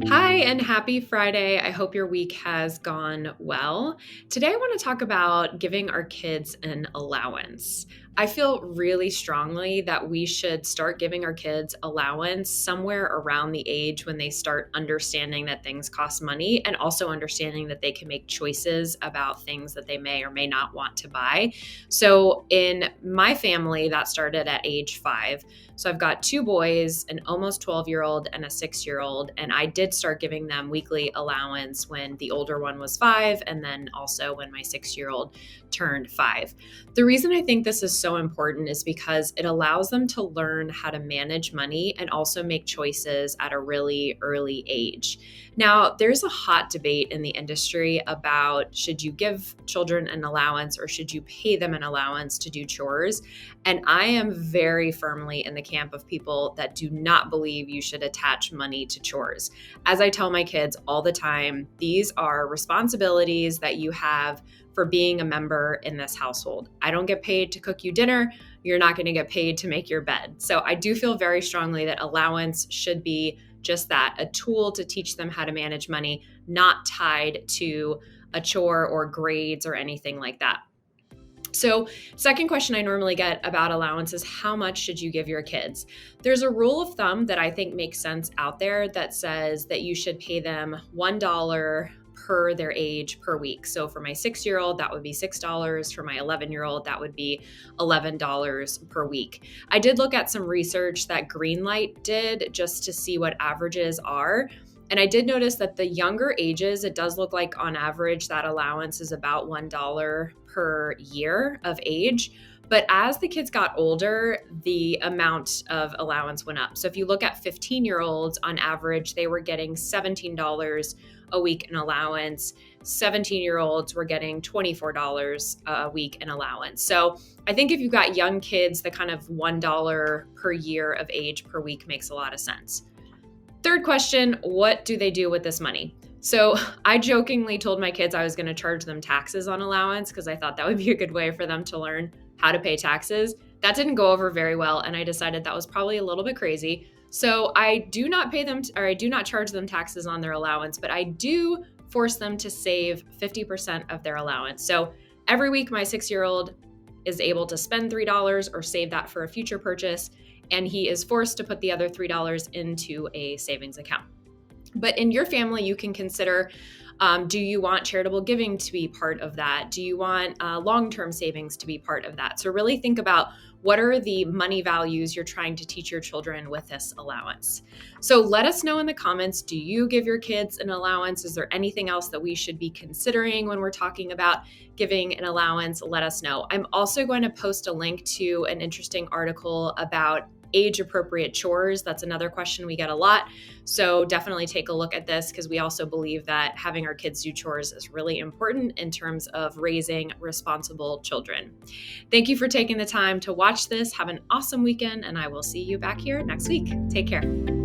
Hi, and happy Friday. I hope your week has gone well. Today, I want to talk about giving our kids an allowance. I feel really strongly that we should start giving our kids allowance somewhere around the age when they start understanding that things cost money and also understanding that they can make choices about things that they may or may not want to buy. So, in my family, that started at age 5. So I've got 2 boys, an almost 12-year-old and a 6-year-old, and I did start giving them weekly allowance when the older one was 5 and then also when my 6-year-old turned 5. The reason I think this is so important is because it allows them to learn how to manage money and also make choices at a really early age. Now, there's a hot debate in the industry about should you give children an allowance or should you pay them an allowance to do chores? And I am very firmly in the camp of people that do not believe you should attach money to chores. As I tell my kids all the time, these are responsibilities that you have for being a member in this household. I don't get paid to cook you dinner. You're not going to get paid to make your bed. So I do feel very strongly that allowance should be just that, a tool to teach them how to manage money, not tied to a chore or grades or anything like that. So, second question I normally get about allowance is how much should you give your kids? There's a rule of thumb that I think makes sense out there that says that you should pay them $1 per their age per week. So for my 6-year-old, that would be $6. For my 11-year-old, that would be $11 per week. I did look at some research that Greenlight did just to see what averages are. And I did notice that the younger ages, it does look like on average that allowance is about $1 per year of age. But as the kids got older, the amount of allowance went up. So if you look at 15-year-olds, on average, they were getting $17 a week in allowance. 17-year-olds were getting $24 a week in allowance. So I think if you've got young kids, the kind of $1 per year of age per week makes a lot of sense. Third question, what do they do with this money? So I jokingly told my kids I was going to charge them taxes on allowance because I thought that would be a good way for them to learn how to pay taxes. That didn't go over very well, and I decided that was probably a little bit crazy. So I do not pay them, or I do not charge them taxes on their allowance, but I do force them to save 50% of their allowance. So every week, my 6-year-old is able to spend $3 or save that for a future purchase, and he is forced to put the other $3 into a savings account. But in your family, you can consider, do you want charitable giving to be part of that? Do you want long-term savings to be part of that? So really think about what are the money values you're trying to teach your children with this allowance. So let us know in the comments, do you give your kids an allowance? Is there anything else that we should be considering when we're talking about giving an allowance? Let us know. I'm also going to post a link to an interesting article about age-appropriate chores. That's another question we get a lot. So definitely take a look at this because we also believe that having our kids do chores is really important in terms of raising responsible children. Thank you for taking the time to watch this. Have an awesome weekend, and I will see you back here next week. Take care.